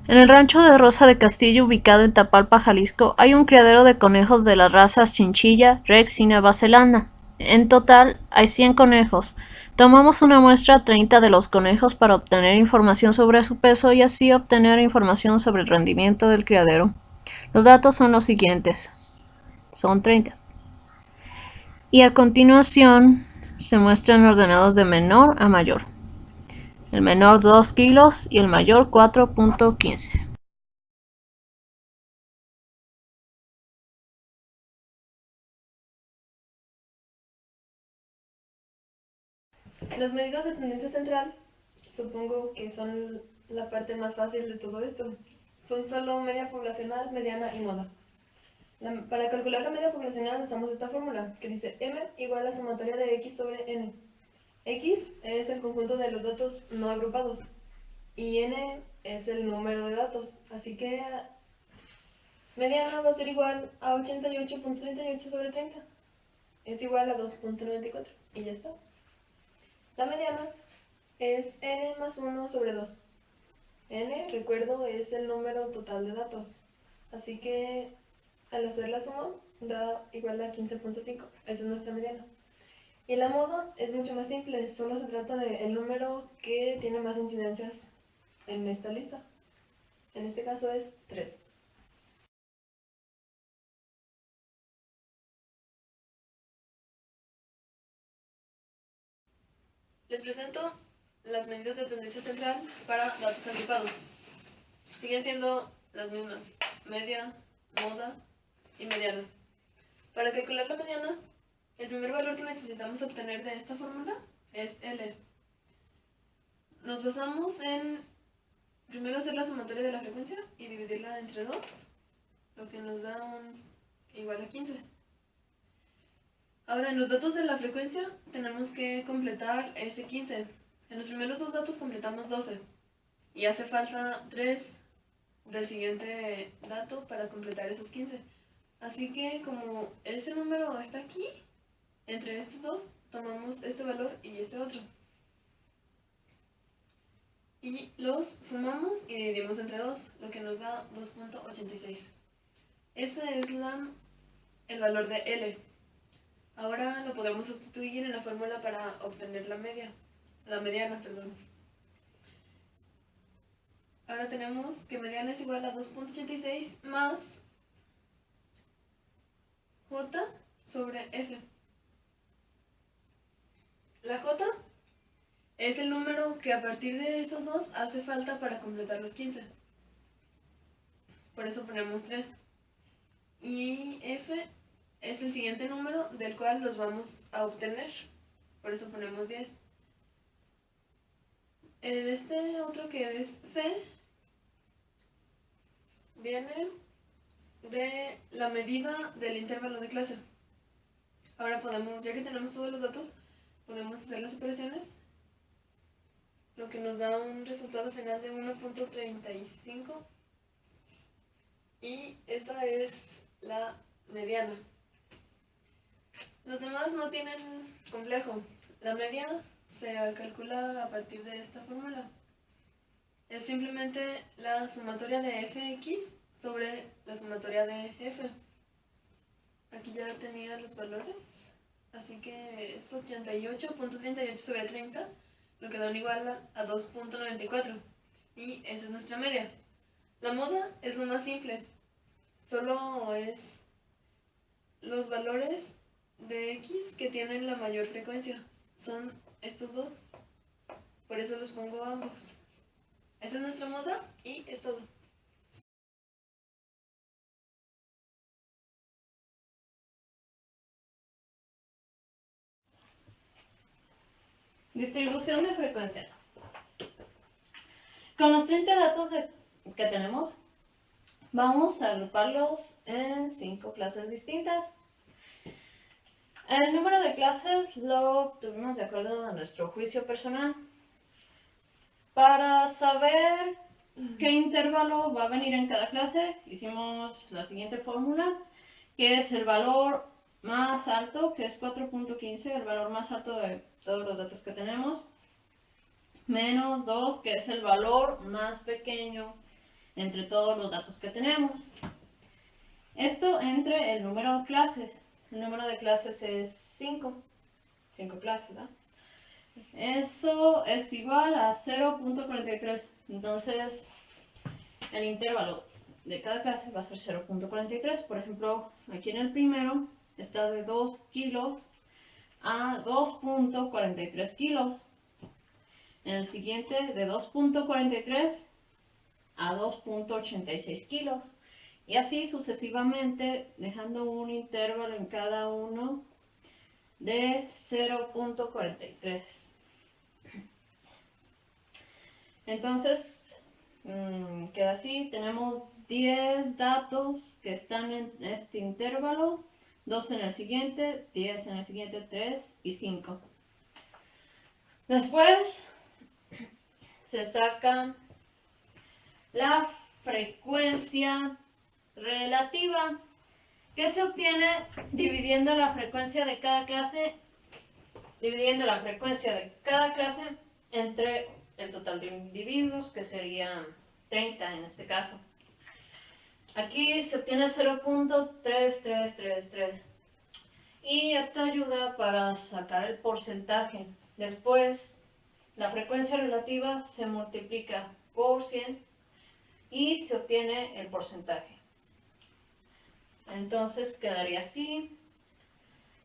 En el rancho de Rosa de Castillo, ubicado en Tapalpa, Jalisco, hay un criadero de conejos de las razas Chinchilla, Rex y Nueva Zelanda. En total, hay 100 conejos. Tomamos una muestra 30 de los conejos para obtener información sobre su peso y así obtener información sobre el rendimiento del criadero. Los datos son los siguientes. Son 30. Y a continuación se muestran ordenados de menor a mayor. El menor 2 kilos y el mayor 4.15. Las medidas de tendencia central, supongo que son la parte más fácil de todo esto. Son solo media poblacional, mediana y moda. Para calcular la media poblacional usamos esta fórmula que dice m igual a la sumatoria de x sobre n. X es el conjunto de los datos no agrupados y n es el número de datos, así que mediana va a ser igual a 88.38 sobre 30. Es igual a 2.94 y ya está. La mediana es n más 1 sobre 2. N, recuerdo, es el número total de datos. Así que al hacer la suma da igual a 15.5. Esa es nuestra mediana. Y la moda es mucho más simple. Solo se trata del número que tiene más incidencias en esta lista. En este caso es 3. Les presento las medidas de tendencia central para datos agrupados. Siguen siendo las mismas: media, moda y mediana. Para calcular la mediana, el primer valor que necesitamos obtener de esta fórmula es L. Nos basamos en primero hacer la sumatoria de la frecuencia y dividirla entre 2, lo que nos da igual a 15. Ahora, en los datos de la frecuencia tenemos que completar ese 15. En los primeros dos datos completamos 12 y hace falta 3 del siguiente dato para completar esos 15. Así que como ese número está aquí, entre estos dos, tomamos este valor y este otro. Y los sumamos y dividimos entre 2, lo que nos da 2.86. Este es el valor de L. Ahora lo podemos sustituir en la fórmula para obtener la mediana. Ahora tenemos que mediana es igual a 2.86 más J sobre F. La J es el número que a partir de esos dos hace falta para completar los 15. Por eso ponemos 3. Y F es el siguiente número del cual los vamos a obtener. Por eso ponemos 10. Este otro que es C viene de la medida del intervalo de clase. Ahora podemos, ya que tenemos todos los datos, podemos hacer las operaciones, lo que nos da un resultado final de 1.35 y esa es la mediana. Los demás no tienen complejo. La media se calcula a partir de esta fórmula. Es simplemente la sumatoria de fx sobre la sumatoria de f. Aquí ya tenía los valores, así que es 88.38 sobre 30, lo que da un igual a 2.94. Y esa es nuestra media. La moda es lo más simple. Solo es los valores de x que tienen la mayor frecuencia. Son estos dos. Por eso los pongo ambos. Esa es nuestra moda y es todo. Distribución de frecuencias. Con los 30 datos que tenemos, vamos a agruparlos en 5 clases distintas. El número de clases lo obtuvimos de acuerdo a nuestro juicio personal. Para saber qué intervalo va a venir en cada clase, hicimos la siguiente fórmula, que es el valor más alto, que es 4.15, el valor más alto de todos los datos que tenemos, menos 2, que es el valor más pequeño, entre todos los datos que tenemos. Esto entre el número de clases. El número de clases es 5 clases, ¿verdad? Eso es igual a 0.43. Entonces, el intervalo de cada clase va a ser 0.43. Por ejemplo, aquí en el primero está de 2 kilos a 2.43 kilos. En el siguiente de 2.43 a 2.86 kilos. Y así sucesivamente, dejando un intervalo en cada uno de 0.43. Entonces, queda así. Tenemos 10 datos que están en este intervalo, 2 en el siguiente, 10 en el siguiente, 3 y 5. Después se saca la frecuencia relativa, que se obtiene dividiendo la frecuencia de cada clase, entre el total de individuos, que serían 30 en este caso. Aquí se obtiene 0.3333 y esto ayuda para sacar el porcentaje. Después, la frecuencia relativa se multiplica por 100 y se obtiene el porcentaje. Entonces quedaría así: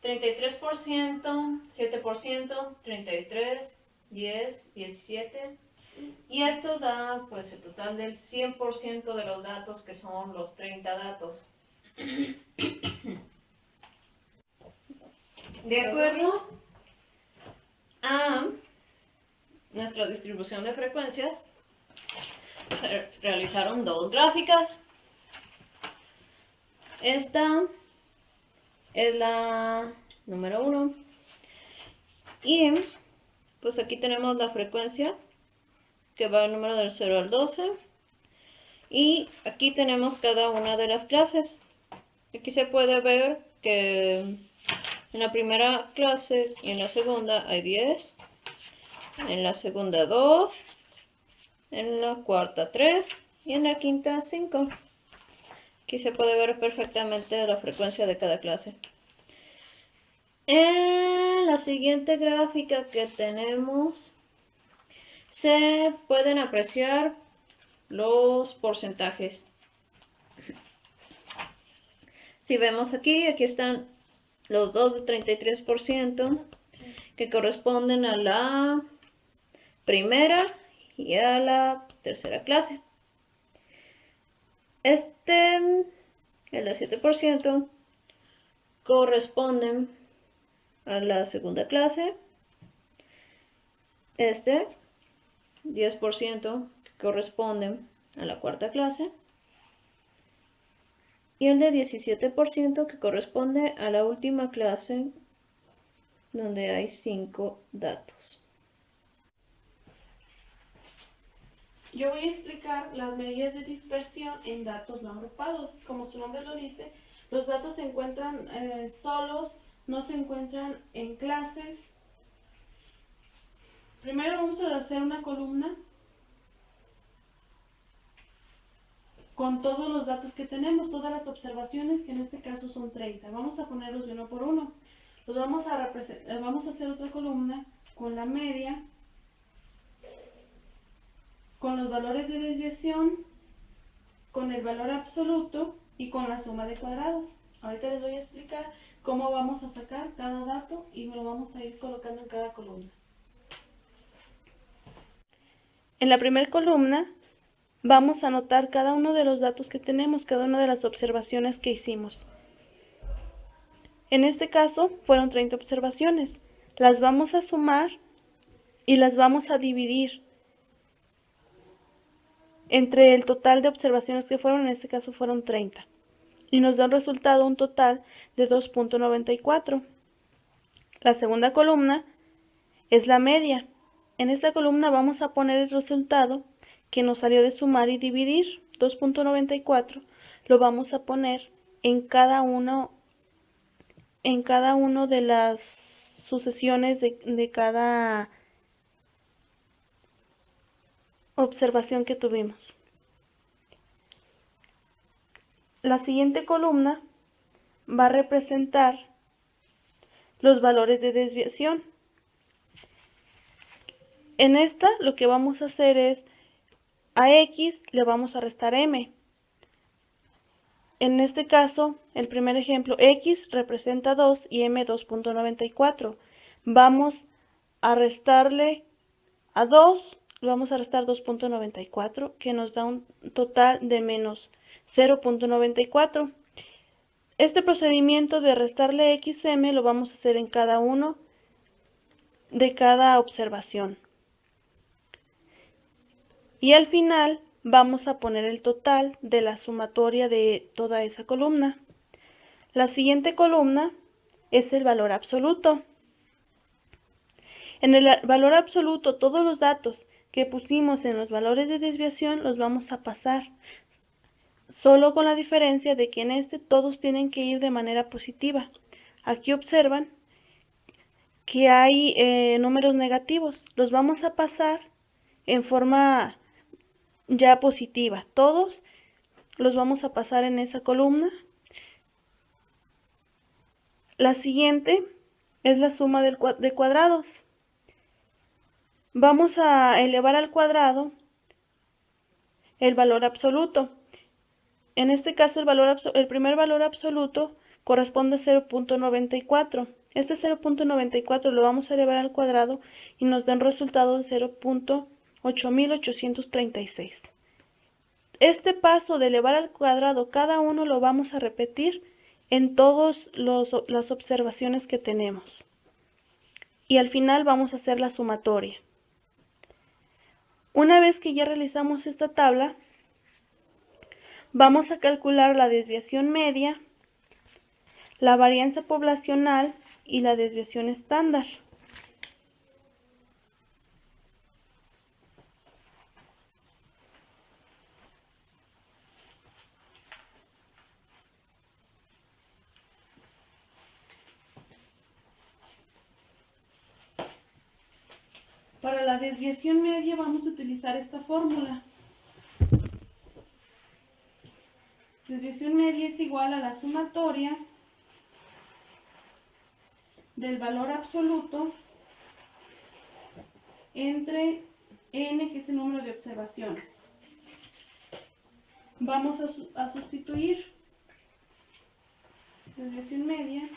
33%, 7%, 33, 10, 17. Y esto da pues el total del 100% de los datos, que son los 30 datos. De acuerdo a nuestra distribución de frecuencias, se realizaron dos gráficas. Esta es la número 1. Y pues aquí tenemos la frecuencia, que va del número del 0 al 12. Y aquí tenemos cada una de las clases. Aquí se puede ver que en la primera clase y en la segunda hay 10. En la segunda 2. En la cuarta 3. Y en la quinta 5. Aquí se puede ver perfectamente la frecuencia de cada clase. En la siguiente gráfica que tenemos, se pueden apreciar los porcentajes. Si vemos aquí están los dos de 33%, que corresponden a la primera y a la tercera clase. El de 7%, corresponde a la segunda clase. 10%, que corresponde a la cuarta clase. Y el de 17%, que corresponde a la última clase, donde hay 5 datos. Yo voy a explicar las medidas de dispersión en datos no agrupados. Como su nombre lo dice, los datos se encuentran solos, no se encuentran en clases. Primero vamos a hacer una columna con todos los datos que tenemos, todas las observaciones, que en este caso son 30. Vamos a ponerlos de uno por uno. Los vamos a hacer otra columna con la media, con los valores de desviación, con el valor absoluto y con la suma de cuadrados. Ahorita les voy a explicar cómo vamos a sacar cada dato y lo vamos a ir colocando en cada columna. En la primera columna vamos a anotar cada uno de los datos que tenemos, cada una de las observaciones que hicimos. En este caso fueron 30 observaciones. Las vamos a sumar y las vamos a dividir entre el total de observaciones que fueron, en este caso fueron 30. Y nos da un resultado, un total de 2.94. La segunda columna es la media. En esta columna vamos a poner el resultado que nos salió de sumar y dividir. 2.94 lo vamos a poner en cada uno de las sucesiones de cada observación que tuvimos. La siguiente columna va a representar los valores de desviación. En esta lo que vamos a hacer es a x le vamos a restar m. En este caso, el primer ejemplo, x representa 2 y m 2.94. Vamos a restarle a 2, le vamos a restar 2.94, que nos da un total de menos 0.94. Este procedimiento de restarle xm lo vamos a hacer en cada uno de cada observación. Y al final vamos a poner el total de la sumatoria de toda esa columna. La siguiente columna es el valor absoluto. En el valor absoluto, todos los datos que pusimos en los valores de desviación los vamos a pasar, solo con la diferencia de que en este todos tienen que ir de manera positiva. Aquí observan que hay números negativos, los vamos a pasar en forma ya positiva. Todos los vamos a pasar en esa columna. La siguiente es la suma de cuadrados. Vamos a elevar al cuadrado el valor absoluto. En este caso el primer valor absoluto corresponde a 0.94. Este 0.94 lo vamos a elevar al cuadrado y nos da un resultado de 0.8836. Este paso de elevar al cuadrado, cada uno lo vamos a repetir en todas las observaciones que tenemos. Y al final vamos a hacer la sumatoria. Una vez que ya realizamos esta tabla, vamos a calcular la desviación media, la varianza poblacional y la desviación estándar. Para la desviación media vamos a utilizar esta fórmula. Desviación media es igual a la sumatoria del valor absoluto entre n, que es el número de observaciones. Vamos a sustituir desviación media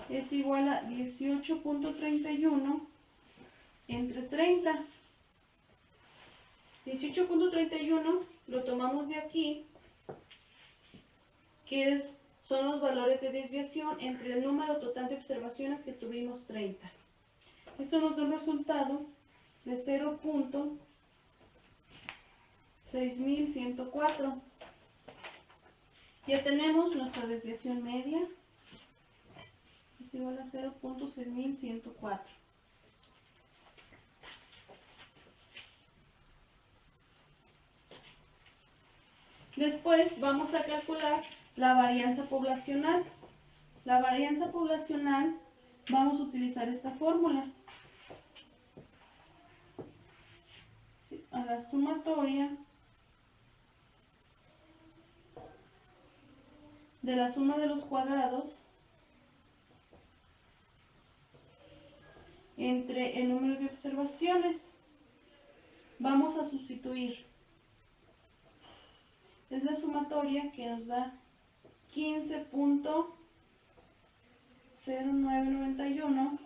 es igual a 18.31 entre 30. 18.31 lo tomamos de aquí, que son los valores de desviación entre el número total de observaciones que tuvimos, 30. Esto nos da un resultado de 0.6104. Ya tenemos nuestra desviación media, es igual a 0.6104. Después vamos a calcular la varianza poblacional. La varianza poblacional vamos a utilizar esta fórmula. A la sumatoria de la suma de los cuadrados entre el número de observaciones. Vamos a sustituir. Es la sumatoria que nos da 15.0991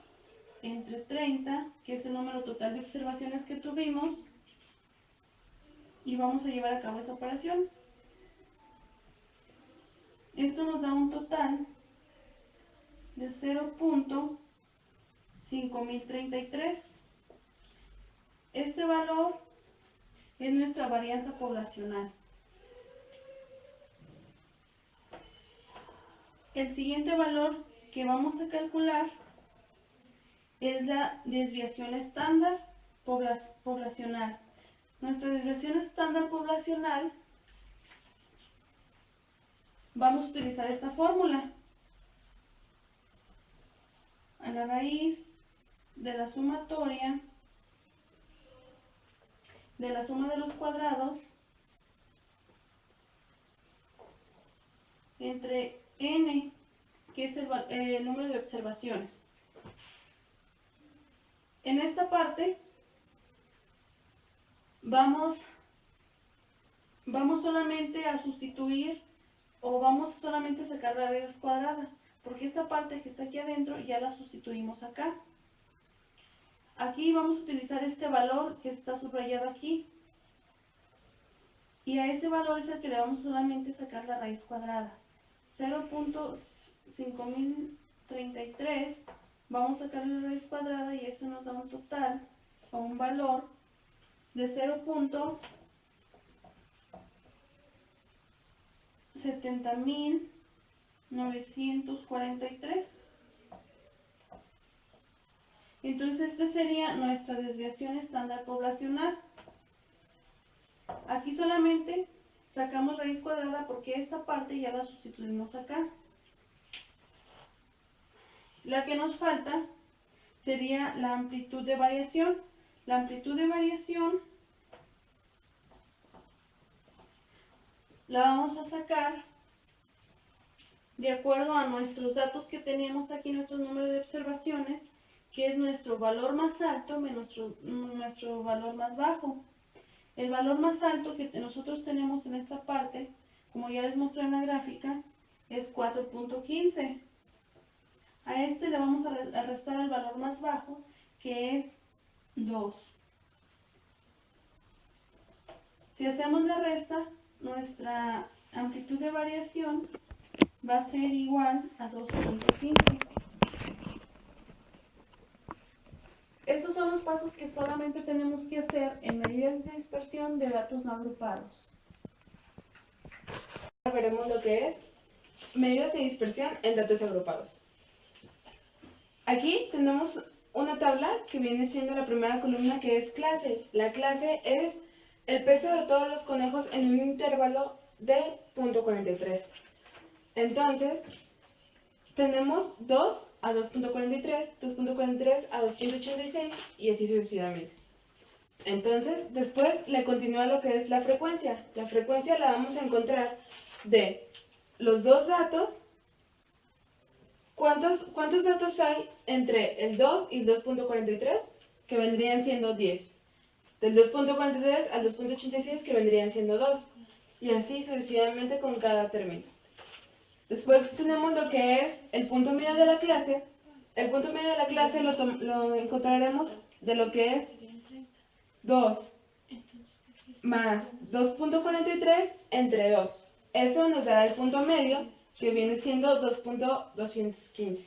entre 30, que es el número total de observaciones que tuvimos, y vamos a llevar a cabo esa operación. Esto nos da un total de 0.5033. Este valor es nuestra varianza poblacional. El siguiente valor que vamos a calcular es la desviación estándar poblacional. Nuestra desviación estándar poblacional, vamos a utilizar esta fórmula. A la raíz de la sumatoria de la suma de los cuadrados entre n, que es el número de observaciones. En esta parte vamos solamente a sustituir o vamos solamente a sacar la raíz cuadrada, porque esta parte que está aquí adentro ya la sustituimos acá. Aquí vamos a utilizar este valor que está subrayado aquí, y a ese valor es el que le vamos solamente a sacar la raíz cuadrada. 0.5033, vamos a sacar la raíz cuadrada y eso nos da un total o un valor de 0.70.943. Entonces esta sería nuestra desviación estándar poblacional. Aquí solamente sacamos raíz cuadrada porque esta parte ya la sustituimos acá. La que nos falta sería la amplitud de variación. La amplitud de variación la vamos a sacar de acuerdo a nuestros datos que teníamos aquí, nuestro número de observaciones, que es nuestro valor más alto menos nuestro valor más bajo. El valor más alto que nosotros tenemos en esta parte, como ya les mostré en la gráfica, es 4.15. A este le vamos a restar el valor más bajo, que es 2. Si hacemos la resta, nuestra amplitud de variación va a ser igual a 2.15. Estos son los pasos que solamente tenemos que hacer en medidas de dispersión de datos no agrupados. Ahora veremos lo que es medidas de dispersión en datos agrupados. Aquí tenemos una tabla que viene siendo la primera columna, que es clase. La clase es el peso de todos los conejos en un intervalo de 0.43. Entonces, tenemos 2 a 2.43, 2.43 a 2.86 y así sucesivamente. Entonces, después le continúa lo que es la frecuencia. La frecuencia la vamos a encontrar de los dos datos. ¿Cuántos datos hay entre el 2 y el 2.43? Que vendrían siendo 10. Del 2.43 al 2.86, que vendrían siendo 2. Y así sucesivamente con cada término. Después tenemos lo que es el punto medio de la clase. El punto medio de la clase lo encontraremos de lo que es 2 más 2.43 entre 2. Eso nos dará el punto medio, que viene siendo 2.215.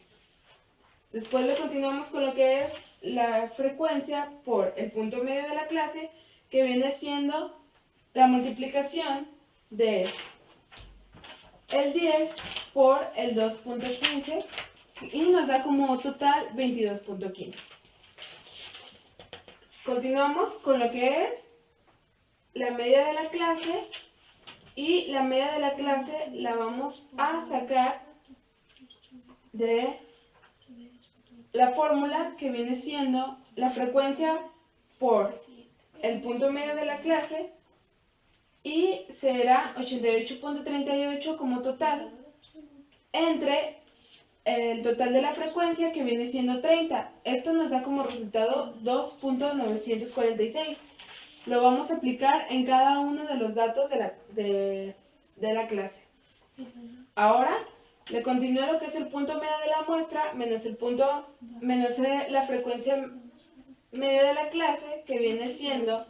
Después le continuamos con lo que es la frecuencia por el punto medio de la clase, que viene siendo la multiplicación de el 10 por el 2.15 y nos da como total 22.15. Continuamos con lo que es la media de la clase, y la media de la clase la vamos a sacar de la fórmula que viene siendo la frecuencia por el punto medio de la clase, y será 88.38 como total entre el total de la frecuencia, que viene siendo 30. Esto nos da como resultado 2.946. Lo vamos a aplicar en cada uno de los datos de la clase. Ahora le continúa lo que es el punto medio de la muestra menos la frecuencia media de la clase, que viene siendo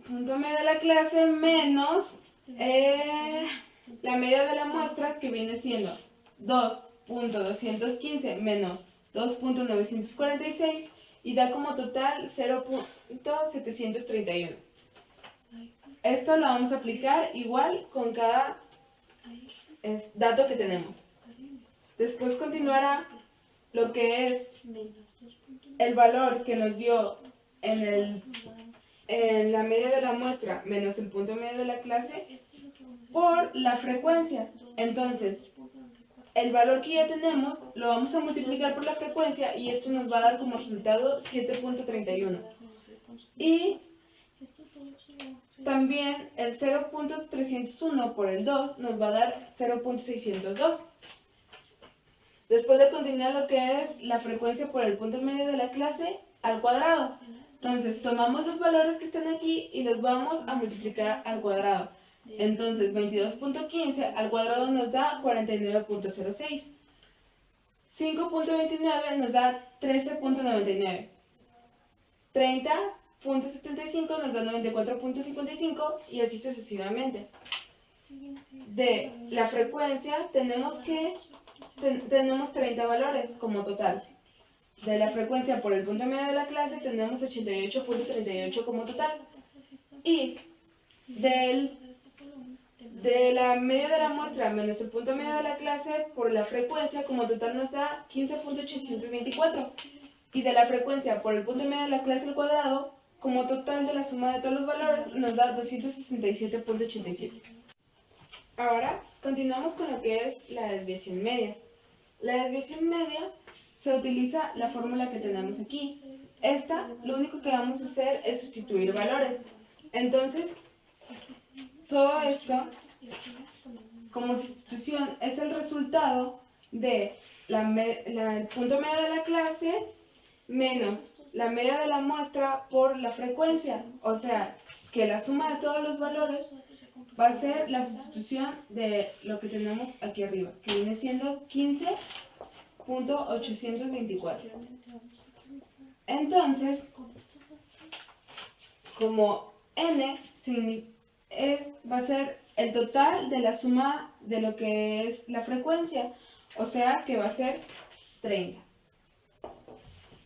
punto medio de la clase menos la media de la muestra, que viene siendo 2.215 menos 2.946, y da como total 0.731. Esto lo vamos a aplicar igual con cada dato que tenemos. Después continuará lo que es el valor que nos dio en la media de la muestra menos el punto medio de la clase por la frecuencia. Entonces, el valor que ya tenemos lo vamos a multiplicar por la frecuencia y esto nos va a dar como resultado 7.31. Y también el 0.301 por el 2 nos va a dar 0.602. Después de continuar lo que es la frecuencia por el punto medio de la clase al cuadrado. Entonces tomamos los valores que están aquí y los vamos a multiplicar al cuadrado. Entonces 22.15 al cuadrado nos da 49.06. 5.29 nos da 13.99. 30.75 nos da 94.55 y así sucesivamente. De la frecuencia tenemos 30 valores como total. De la frecuencia por el punto medio de la clase tenemos 88.38 como total. Y de la media de la muestra menos el punto medio de la clase por la frecuencia como total nos da 15.824. Y de la frecuencia por el punto medio de la clase al cuadrado como total de la suma de todos los valores nos da 267.87. Ahora continuamos con lo que es la desviación media. La desviación media se utiliza la fórmula que tenemos aquí. Esta, lo único que vamos a hacer es sustituir valores. Entonces, todo esto, como sustitución, es el resultado de el punto medio de la clase menos la media de la muestra por la frecuencia. O sea, que la suma de todos los valores va a ser la sustitución de lo que tenemos aquí arriba, que viene siendo 15.824. Entonces, como n va a ser el total de la suma de lo que es la frecuencia, o sea que va a ser 30.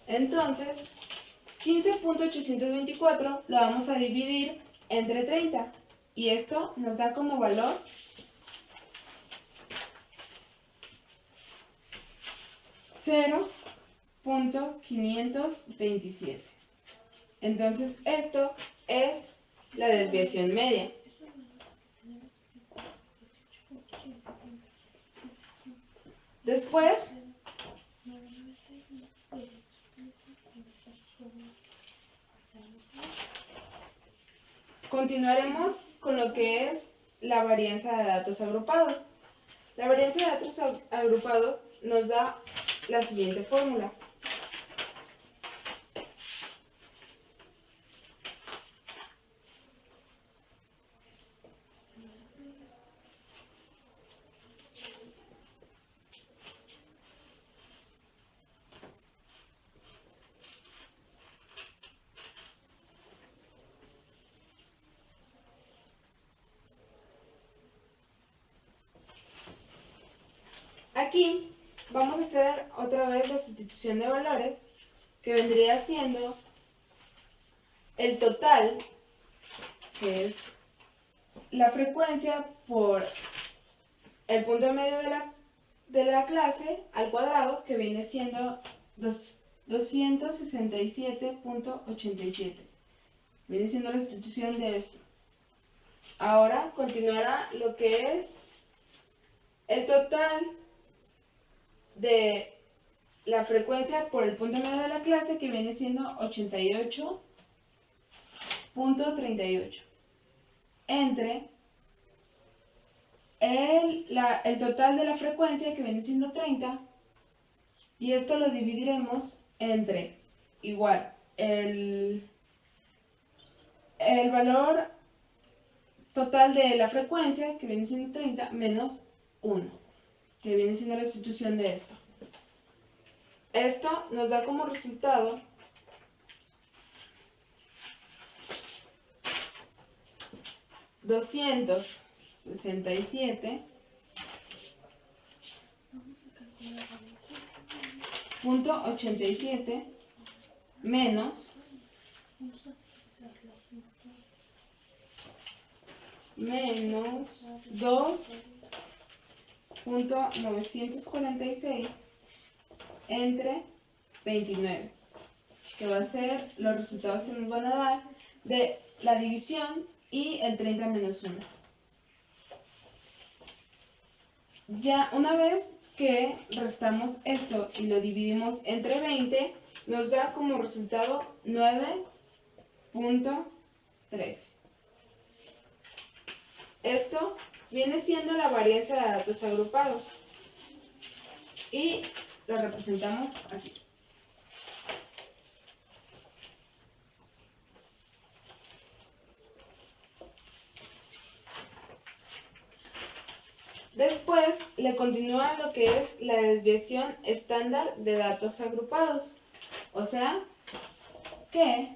Entonces, 15.824 lo vamos a dividir entre 30 y esto nos da como valor 0.527. Entonces esto es la desviación media. Después continuaremos con lo que es la varianza de datos agrupados. La varianza de datos agrupados nos da la siguiente fórmula. Aquí vamos a hacer otra vez la sustitución de valores, que vendría siendo el total, que es la frecuencia por el punto medio de la clase al cuadrado, que viene siendo 267.87. Viene siendo la sustitución de esto. Ahora continuará lo que es el total de la frecuencia por el punto medio de la clase, que viene siendo 88.38, entre el total de la frecuencia, que viene siendo 30, y esto lo dividiremos entre igual el valor total de la frecuencia, que viene siendo 30, menos 1, que viene siendo la sustitución de esto. Esto nos da como resultado 267.87 menos 2.946 entre 29, que va a ser los resultados que nos van a dar de la división y el 30 menos 1. Ya una vez que restamos esto y lo dividimos entre 20, nos da como resultado 9.13. Esto viene siendo la varianza de datos agrupados y lo representamos así. Después le continúa lo que es la desviación estándar de datos agrupados, o sea que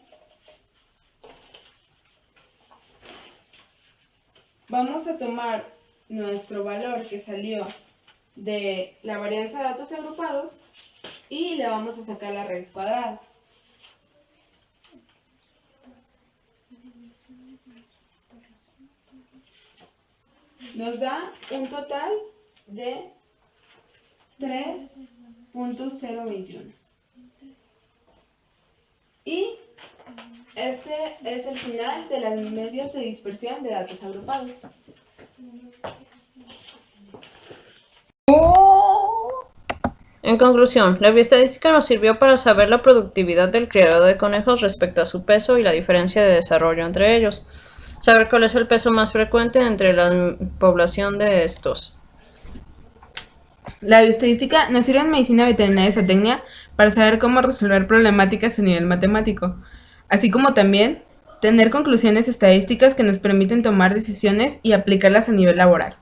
vamos a tomar nuestro valor que salió de la varianza de datos agrupados y le vamos a sacar la raíz cuadrada. Nos da un total de 3.021. Y este es el final de las medidas de dispersión de datos agrupados. En conclusión, la bioestadística nos sirvió para saber la productividad del criadero de conejos respecto a su peso y la diferencia de desarrollo entre ellos. Saber cuál es el peso más frecuente entre la población de estos. La bioestadística nos sirve en medicina veterinaria y zootecnia para saber cómo resolver problemáticas a nivel matemático, así como también tener conclusiones estadísticas que nos permiten tomar decisiones y aplicarlas a nivel laboral.